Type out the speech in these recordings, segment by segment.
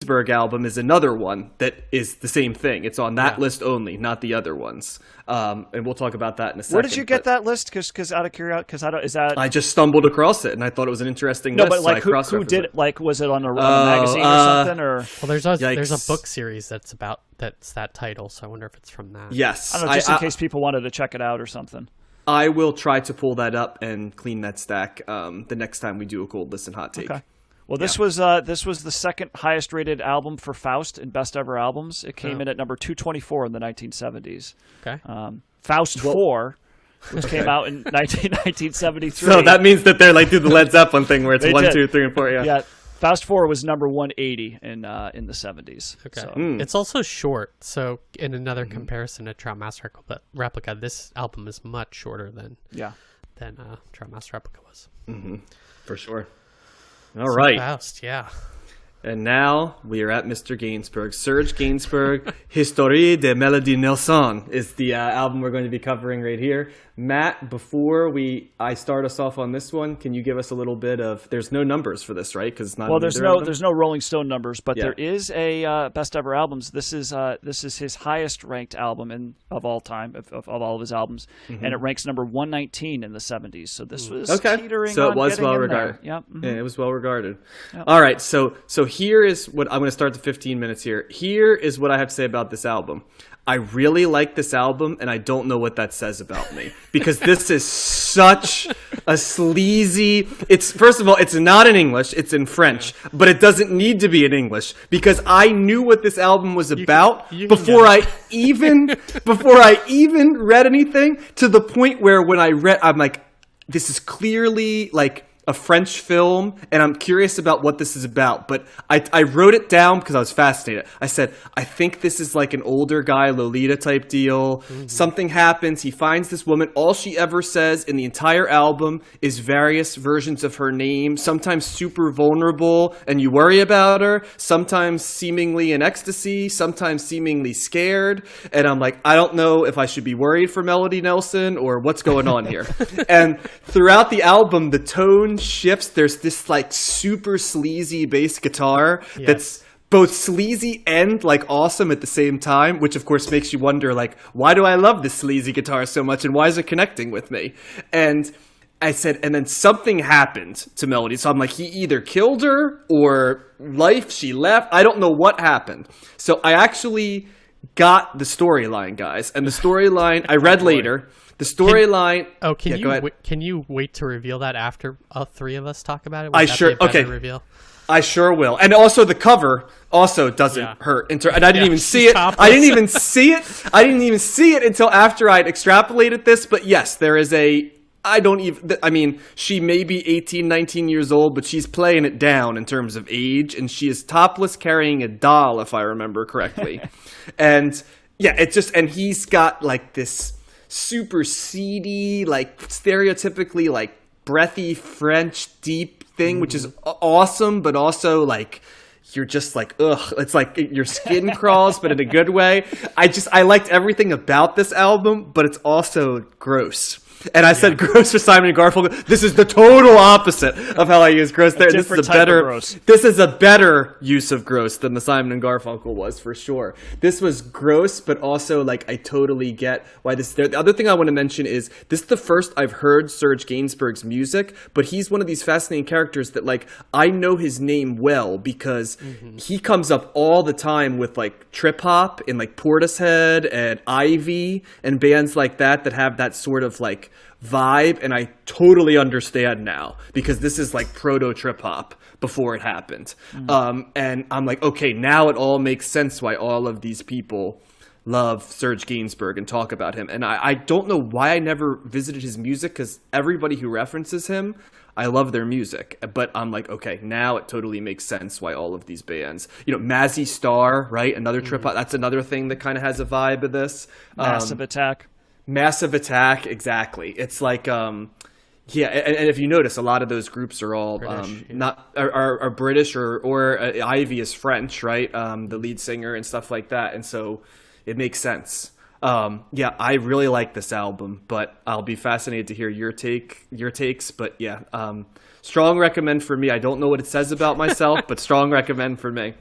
Gainsbourg album is another one that is the same thing. It's on that list only, not the other ones. And we'll talk about that in a second. Where did you get that list? Because out of curiosity, I just stumbled across it and I thought it was an interesting list. No, but like who did it? Like, was it on a magazine or something? Or well, there's a book series that's that title. So I wonder if it's from that. Yes, I don't know, just in case people wanted to check it out or something. I will try to pull that up and clean that stack the next time we do a Cold Listen Hot Take. Okay. Well, this was the second highest rated album for Faust in Best Ever Albums. It came in at number 224 in the 1970s. Okay. Faust 4, which came out in 1973. So that means that they're like do the Led Zeppelin thing where it's 1, 2, 3, and 4. Yeah. Yeah. Faust 4 was number 180 in the 70s. Okay. So. It's also short, so in another comparison to Trout Mouse Replica, this album is much shorter than Trout Mouse Replica was. Mm-hmm. For sure. All right. Faust, yeah. And now we are at Mr. Gainsbourg. Serge Gainsbourg-Historie de Mélodie Nelson is the album we're going to be covering right here. Matt, before I start us off on this one, can you give us a little bit of? There's no numbers for this, right? Because there's no Rolling Stone numbers, but there is a Best Ever Albums. This is his highest ranked album of all time of all of his albums, and it ranks number 119 in the 70s. So this was teetering so on it was well regarded. Yep. Yeah, it was well regarded. Yep. All right, so here is what I'm going to start the 15 minutes here. Here is what I have to say about this album. I really like this album, and I don't know what that says about me. Because this is such a sleazy... First of all, it's not in English, it's in French. But it doesn't need to be in English. Because I knew what this album was about before I even read anything. To the point where when I read, I'm like, this is clearly like a French film, and I'm curious about what this is about. But I wrote it down because I was fascinated. I said, I think this is like an older guy, Lolita type deal. Mm-hmm. Something happens. He finds this woman. All she ever says in the entire album is various versions of her name, sometimes super vulnerable, and you worry about her, sometimes seemingly in ecstasy, sometimes seemingly scared. And I'm like, I don't know if I should be worried for Melody Nelson or what's going on here. And throughout the album, the tone shifts. There's this like super sleazy bass guitar that's both sleazy and like awesome at the same time, which of course makes you wonder like, why do I love this sleazy guitar so much and why is it connecting with me? And I said, and then something happened to Melody. So I'm like, he either killed her or she left. I don't know what happened. So I actually got the storyline, guys. And the storyline I read later. The storyline. Can you wait to reveal that after all three of us talk about it? Reveal? I sure will. And also the cover also doesn't hurt. And I didn't even see it. I didn't even see it. I didn't even see it until after I'd extrapolated this. But yes, there is she may be 18, 19 years old, but she's playing it down in terms of age. And she is topless carrying a doll, if I remember correctly. And and he's got like this super seedy, like stereotypically like breathy French deep thing, which is awesome, but also like you're just like, ugh, it's like your skin crawls, but in a good way. I liked everything about this album, but it's also gross. And I said gross for Simon and Garfunkel. This is the total opposite of how I use gross there. This is a better use of gross than the Simon and Garfunkel was, for sure. This was gross, but also like I totally get why this is there. The other thing I want to mention is this is the first I've heard Serge Gainsbourg's music, but he's one of these fascinating characters that like I know his name well because he comes up all the time with like trip hop and like Portishead and Ivy and bands like that have that sort of like vibe, and I totally understand now because this is like proto trip hop before it happened. And I'm like, okay, now it all makes sense why all of these people love Serge Gainsbourg and talk about him. And I don't know why I never visited his music because everybody who references him, I love their music. But I'm like, okay, now it totally makes sense why all of these bands, Mazzy Star, right? Another trip hop. That's another thing that kind of has a vibe of this. Massive Attack, exactly. It's like, and if you notice, a lot of those groups are all British, are British or Ivy is French, right? The lead singer and stuff like that, and so it makes sense. I really like this album, but I'll be fascinated to hear your takes. But strong recommend for me. I don't know what it says about myself, but strong recommend for me.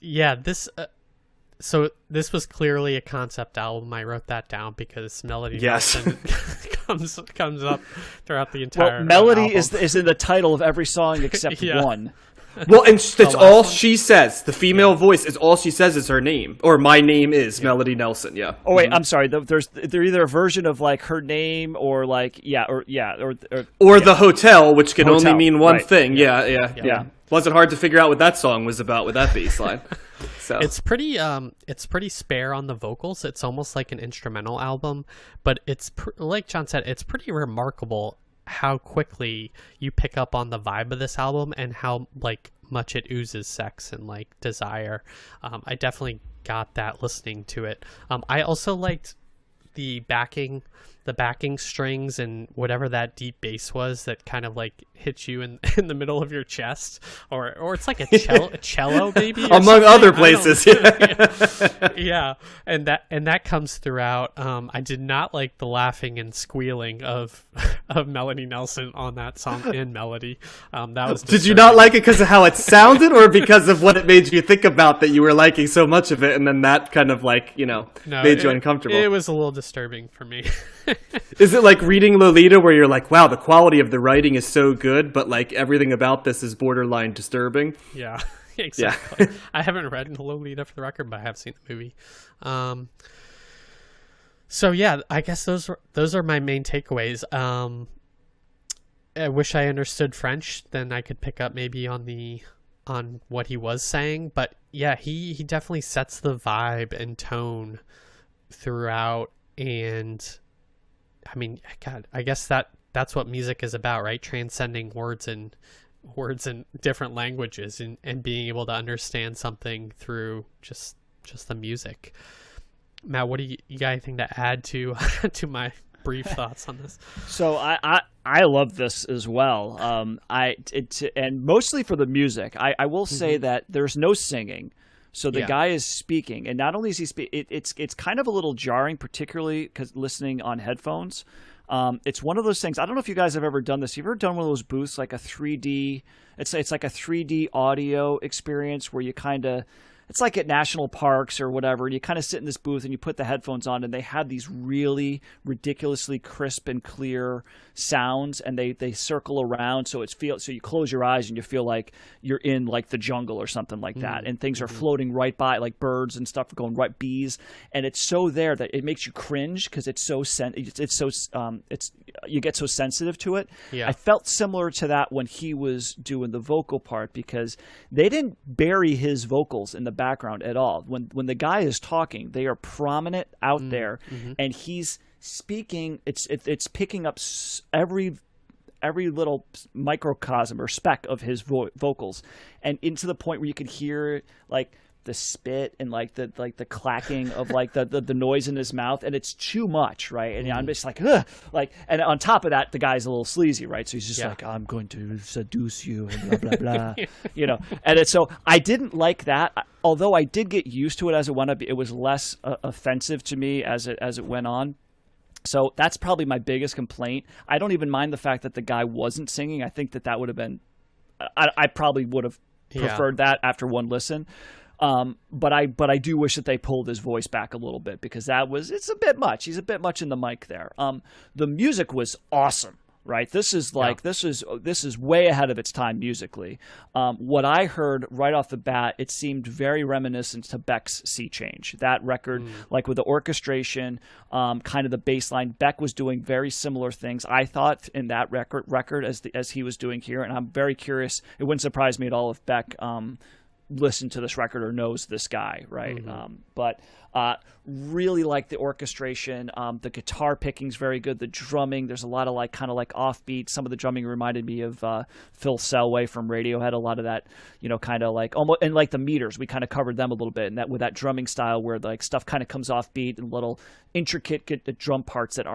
Yeah, so this was clearly a concept album. I wrote that down because Melody Nelson comes up throughout the entire Melody album. is in the title of every song except one. Well, and that's all she says. The female voice is all she says is her name, or my name is Melody Nelson. Yeah. Oh wait, I'm sorry. There's either a version of like her name or like or the hotel, which can only mean one right. thing. Yeah. Wasn't hard to figure out what that song was about with that bass line. So it's pretty spare on the vocals. It's almost like an instrumental album, but it's like John said, it's pretty remarkable how quickly you pick up on the vibe of this album and how like much it oozes sex and like desire. I definitely got that listening to it. I also liked the backing strings and whatever that deep bass was that kind of like hits you in the middle of your chest, or it's like a cello maybe among other places. Yeah, and that comes throughout. I did not like the laughing and squealing of Melody Nelson on that song in Melody. That was disturbing. Did you not like it because of how it sounded, or because of what it made you think about that you were liking so much of it, and then that kind of like made you uncomfortable? It was a little disturbing for me. Is it like reading Lolita where you're like, wow, the quality of the writing is so good, but like everything about this is borderline disturbing? Yeah, exactly. Yeah. I haven't read Lolita for the record, but I have seen the movie. So yeah, I guess those are my main takeaways. I wish I understood French, then I could pick up maybe on what he was saying. But yeah, he definitely sets the vibe and tone throughout. And I mean, God, I guess that's what music is about, right? Transcending words and different languages and being able to understand something through just the music. Matt, what do you got anything to add to my brief thoughts on this? So I love this as well. And mostly for the music. I will say that there's no singing. So the guy is speaking, and not only is he speaking, it's kind of a little jarring, particularly because listening on headphones. It's one of those things. I don't know if you guys have ever done this. You've ever done one of those booths, like a 3D? It's like a 3D audio experience where you kind of. It's like at national parks or whatever, and you kind of sit in this booth and you put the headphones on, and they have these really ridiculously crisp and clear sounds, and they circle around, so you close your eyes and you feel like you're in like the jungle or something like that, and things are floating right by, like birds and stuff are going right, bees, and it's so there that it makes you cringe because you get so sensitive to it. Yeah. I felt similar to that when he was doing the vocal part because they didn't bury his vocals in the background at all. When the guy is talking, they are prominent out there, and he's speaking. It's picking up every little microcosm or speck of his vocals, and into the point where you could hear like the spit and like the clacking of like the noise in his mouth, and it's too much, right? And I'm just like, ugh, like, and on top of that, the guy's a little sleazy, right? So he's just like, I'm going to seduce you and blah blah blah, And it's so I didn't like that, although I did get used to it as it went up. It was less offensive to me as it went on. So that's probably my biggest complaint. I don't even mind the fact that the guy wasn't singing. I think that would have been, I probably would have preferred that after one listen. But I do wish that they pulled his voice back a little bit because it's a bit much. He's a bit much in the mic there. The music was awesome, right? This is way ahead of its time musically. What I heard right off the bat, it seemed very reminiscent to Beck's Sea Change. That record, like with the orchestration, kind of the bass line, Beck was doing very similar things, I thought, in that record as he was doing here. And I'm very curious. It wouldn't surprise me at all if Beck listened to this record or knows this guy, right? But really like the orchestration. The guitar picking's very good. The drumming, there's a lot of like kind of like offbeat. Some of the drumming reminded me of Phil Selway from Radiohead. A lot of that, kind of like almost, and like the meters, we kind of covered them a little bit, and that with that drumming style where like stuff kind of comes offbeat and little intricate drum parts that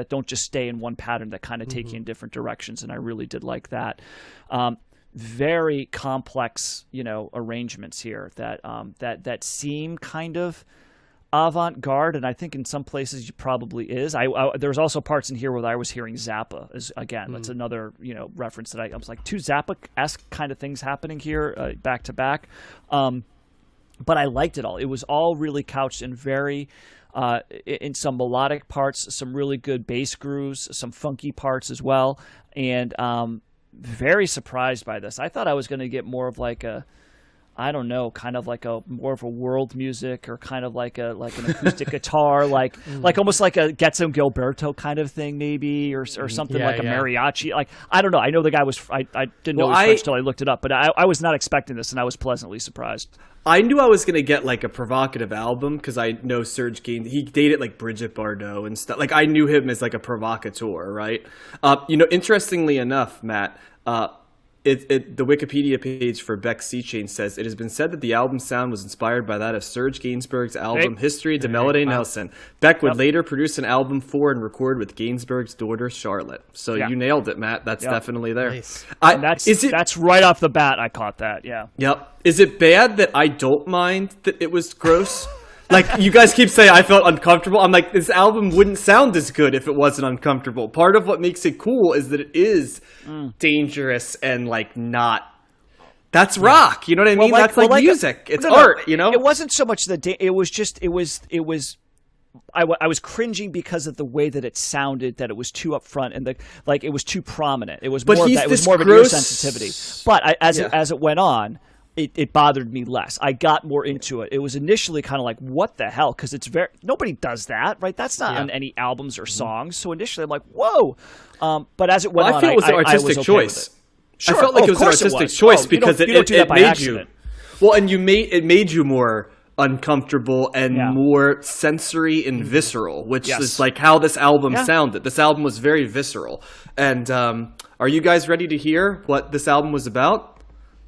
don't just stay in one pattern, that kind of take you in different directions. And I really did like that. Very complex, arrangements here that seem kind of avant-garde, and I think in some places it probably is. There's also parts in here where I was hearing Zappa. That's another reference that I was like, two Zappa-esque kind of things happening here back to back. but I liked it all. It was all really couched in very in some melodic parts, some really good bass grooves, some funky parts as well, and very surprised by this. I thought I was going to get more of like a, I don't know, kind of like a more of a world music, or kind of like an acoustic guitar, like almost like a Get Some Gilberto kind of thing, maybe, or something like a mariachi. Like, I don't know. I know the guy was. I didn't know he was French till I looked it up, but I was not expecting this, and I was pleasantly surprised. I knew I was going to get like a provocative album because I know Serge Gainsbourg. He dated like Brigitte Bardot and stuff. Like, I knew him as like a provocateur, right? Interestingly enough, Matt, the Wikipedia page for Beck Sea Change says it has been said that the album's sound was inspired by that of Serge Gainsbourg's album History de Melody Nelson. Beck would later produce an album for and record with Gainsbourg's daughter Charlotte. So you nailed it, Matt. That's definitely there. Nice. That's right off the bat. I caught that. Yeah. Yep. Is it bad that I don't mind that it was gross? Like, you guys keep saying I felt uncomfortable. I'm like, this album wouldn't sound as good if it wasn't uncomfortable. Part of what makes it cool is that it is dangerous and, like, not... That's rock, you know what I mean? That's like music. It's art, you know? It wasn't so much it was just, it was... I was cringing because of the way that it sounded, that it was too upfront and it was too prominent. It was more of an ear sensitivity. But as it went on, it bothered me less. I got more into it. It was initially kind of like, what the hell? Because nobody does that, right? That's not on any albums or songs. So initially I'm like, whoa. But as it went on, I feel it was an artistic choice. Sure. I felt like it was an artistic choice because it made you. Well, and it made you more uncomfortable and more sensory and visceral, which is like how this album sounded. This album was very visceral. And are you guys ready to hear what this album was about?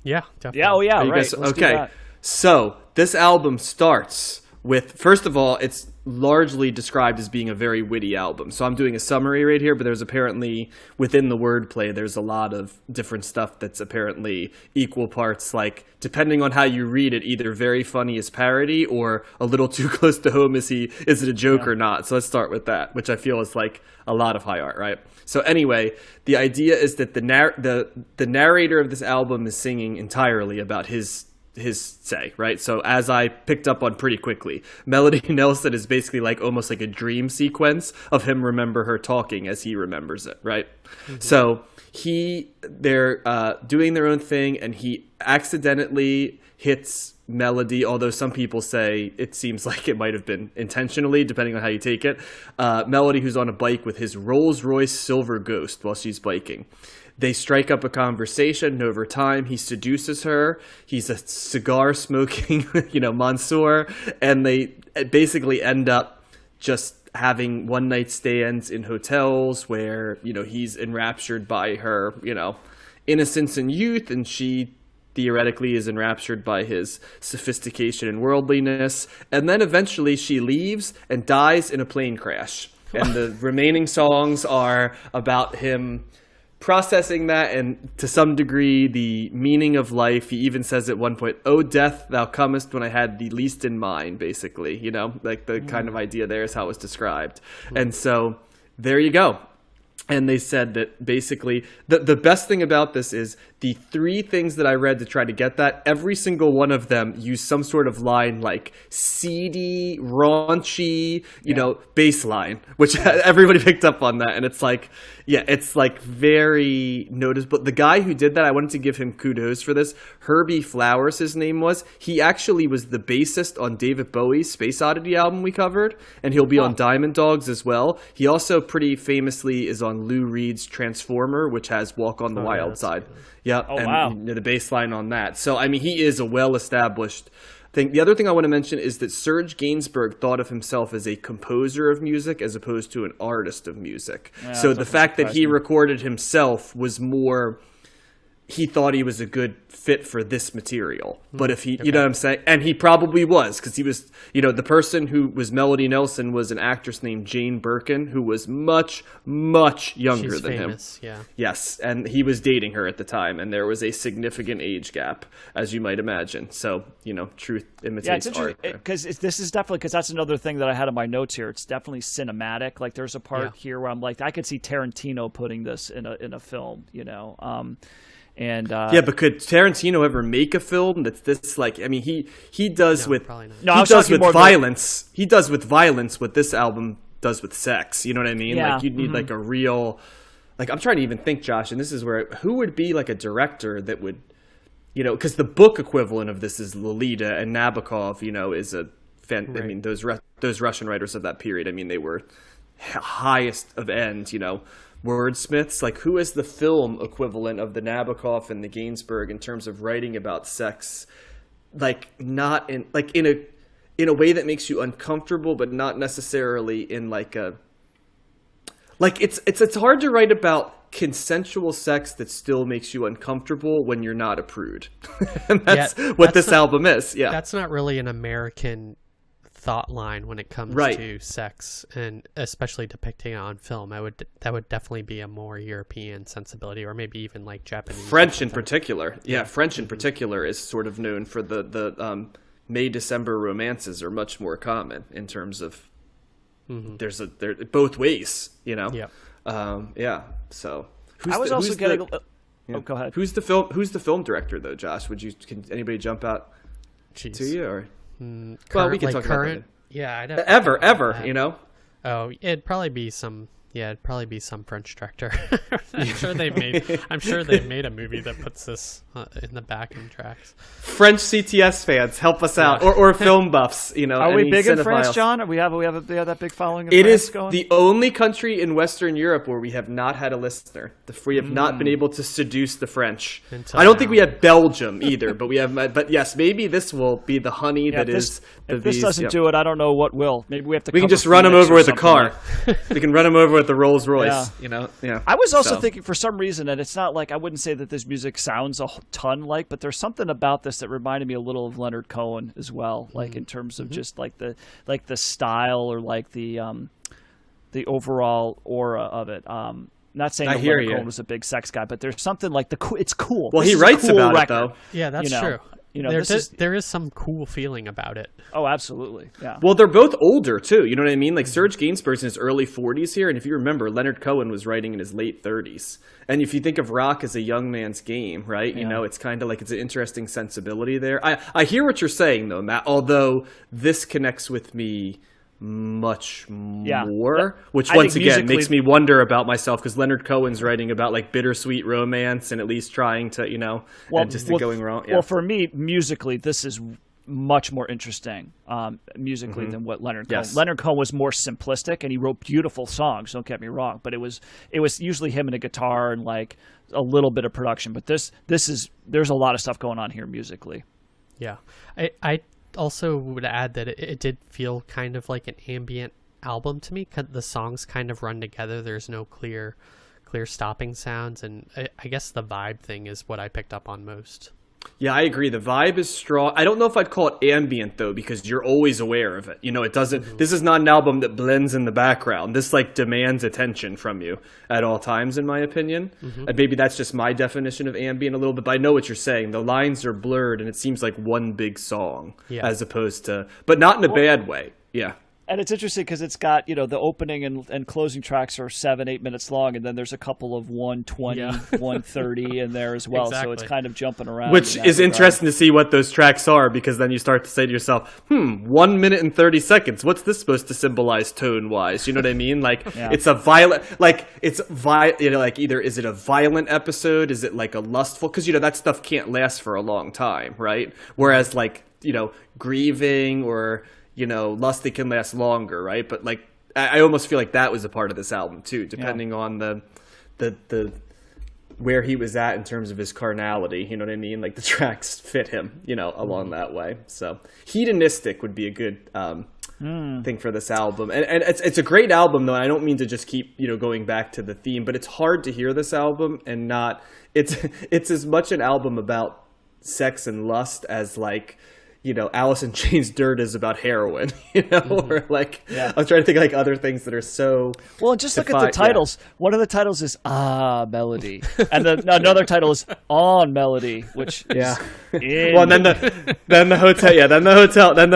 Yeah, definitely. Yeah, right. Guys, okay, so this album starts with, first of all, it's largely described as being a very witty album. So I'm doing a summary right here, but there's apparently, within the wordplay, there's a lot of different stuff that's apparently equal parts, like, depending on how you read it, either very funny as parody or a little too close to home, is it a joke or not? So let's start with that, which I feel is like a lot of high art, right? So anyway, the idea is that the narrator of this album is singing entirely about his say, right? So as I picked up on pretty quickly, Melody Nelson is basically like almost like a dream sequence of him remember her talking as he remembers it, right? Mm-hmm. So they're doing their own thing, and he accidentally hits Melody, although some people say it seems like it might have been intentionally, depending on how you take it. Melody, who's on a bike with his Rolls-Royce Silver Ghost while she's biking. They strike up a conversation, and over time, he seduces her. He's a cigar-smoking, Monsieur, and they basically end up just having one-night stands in hotels where, he's enraptured by her, innocence and youth, and she theoretically is enraptured by his sophistication and worldliness. And then eventually she leaves and dies in a plane crash. And the remaining songs are about him processing that, and to some degree the meaning of life. He even says at one point, "Oh death, thou comest when I had thee least in mind," basically, like the kind of idea there is how it's described. And so there you go. And they said that basically the best thing about this is the three things that I read to try to get that, every single one of them used some sort of line like seedy, raunchy, bass line, which everybody picked up on that. And it's like, it's like very noticeable. The guy who did that, I wanted to give him kudos for this. Herbie Flowers, his name was. He actually was the bassist on David Bowie's Space Oddity album we covered, and he'll be on Diamond Dogs as well. He also pretty famously is on Lou Reed's Transformer, which has Walk on the Wild Side. Yep. Oh, wow. The bass line on that. So, I mean, he is a well-established thing. The other thing I want to mention is that Serge Gainsbourg thought of himself as a composer of music as opposed to an artist of music. Yeah, so the fact that he recorded himself was more... He thought he was a good fit for this material. But if he, you know what I'm saying? And he probably was, because he was, the person who was Melody Nelson was an actress named Jane Birkin, who was much, much younger than famous, him. Yeah. Yes, and he was dating her at the time, and there was a significant age gap, as you might imagine. So, truth imitates art. Because this is definitely, because that's another thing that I had in my notes here. It's definitely cinematic. Like, there's a part here where I'm like, I could see Tarantino putting this in a film, And yeah, but could Tarantino ever make a film that's this like? I mean, he does with probably not. No, I he was does talking with more of violence. He does with violence what this album does with sex. You know what I mean? Yeah. Like you'd need like a real, like I'm trying to even think, Josh, and this is where who would be like a director that would, you know, because the book equivalent of this is Lolita, and Nabokov, you know, is a fan. Right. I mean, those Russian writers of that period. I mean, they were highest of end, you know, wordsmiths. Like, who is the film equivalent of the Nabokov and the Gainsbourg in terms of writing about sex? Like, not in like in a way that makes you uncomfortable, but not necessarily in like a like it's hard to write about consensual sex that still makes you uncomfortable when you're not a prude. And that's what this album is. Yeah, that's not really an American thought line when it comes to sex, and especially depicting it on film. That would definitely be a more European sensibility, or maybe even like Japanese. French in particular. Yeah, French in particular is sort of known for the May-December romances are much more common in terms of there's both ways, you know. Yeah. So I was also getting. Oh, go ahead. Who's the film director though, Josh? Can anybody jump out to you or? Well, we can talk about it. Yeah, I'd ever, you know. Oh, it'd probably be some French director. I'm sure they made a movie that puts this in the backing tracks. French CTS fans, help us out, or film buffs. You know, are we big in France, cinephiles. John? We have that big following. It France is going? the only country in Western Europe where we have not had a listener. We have not been able to seduce the French. I don't think we have Belgium either, but we have. But yes, maybe this will be the honey that is. If this doesn't do it, I don't know what will. Maybe we have to. We can just run them over with a car. We can run them over with the Rolls Royce. You know. Yeah. I was also thinking for some reason, and it's not like I wouldn't say that this music sounds a ton like, but there's something about this that reminded me a little of Leonard Cohen as well, like in terms of just like the style or like the overall aura of it. Not saying that Leonard Cohen was a big sex guy, but there's something like it's cool. Well, he writes about it though. Yeah, that's true. You know, there is some cool feeling about it. Oh, absolutely. Yeah. Well, they're both older too. You know what I mean? Like Serge Gainsbourg's in his early 40s here, and if you remember, Leonard Cohen was writing in his late 30s. And if you think of rock as a young man's game, right? You know, it's kind of like it's an interesting sensibility there. I hear what you're saying though, Matt. Although this connects with me much more, which once again makes me wonder about myself, because Leonard Cohen's writing about like bittersweet romance and at least trying to, you know, and just going wrong. Yeah. Well, for me, musically, this is much more interesting musically than what Leonard Cohen. Leonard Cohen was more simplistic, and he wrote beautiful songs. Don't get me wrong, but it was usually him and a guitar and like a little bit of production. But there's a lot of stuff going on here musically. Yeah, I also would add that it did feel kind of like an ambient album to me. The songs kind of run together. There's no clear stopping sounds, and I guess the vibe thing is what I picked up on most. Yeah, I agree. The vibe is strong. I don't know if I'd call it ambient though, because you're always aware of it. You know, it doesn't. This is not an album that blends in the background. This like demands attention from you at all times, in my opinion. And maybe that's just my definition of ambient a little bit. But I know what you're saying. The lines are blurred, and it seems like one big song, as opposed to, but not in a bad way. Yeah. And it's interesting because it's got, you know, the opening and closing tracks are 7-8 minutes long, and then there's a couple of 120, 130 in there as well. Exactly. So it's kind of jumping around. Which is interesting to see what those tracks are, because then you start to say to yourself, 1 minute and 30 seconds. What's this supposed to symbolize tone-wise? You know what I mean? Like, it's a violent, like, you know, like either is it a violent episode? Is it like a lustful? Because, you know, that stuff can't last for a long time, right? Whereas, like, you know, grieving or, you know, lust, they can last longer, right? But like, I almost feel like that was a part of this album too, depending on the where he was at in terms of his carnality. You know what I mean? Like the tracks fit him, you know, along that way. So hedonistic would be a good thing for this album, and it's a great album though. And I don't mean to just keep, you know, going back to the theme, but it's hard to hear this album and not. It's as much an album about sex and lust as like, you know, Alice in Chains' Dirt is about heroin, you know, or like, I'm trying to think of like other things that are so. Well, and just look at the titles. One of the titles is Melody, and then another title is On Melody, which is well, and then the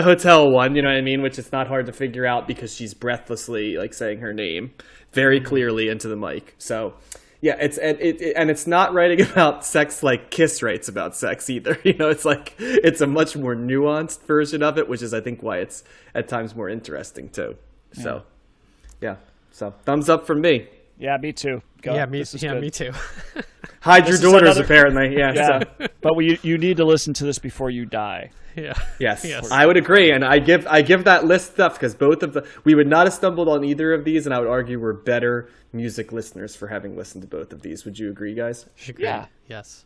hotel one, you know what I mean, which is not hard to figure out because she's breathlessly like saying her name very clearly into the mic. So Yeah, and it's not writing about sex like Kiss writes about sex either. It's like it's a much more nuanced version of it, which is I think why it's at times more interesting too. So, yeah. So thumbs up from me. Yeah, me too. Go. Yeah, me too. Hide your daughters, apparently. Yeah. Yeah. So. But you need to listen to this before you die. Yeah. Yes, I would agree, and I give that list stuff because we would not have stumbled on either of these, and I would argue we're better music listeners for having listened to both of these. Would you agree, guys? Agree. Yeah. Yes.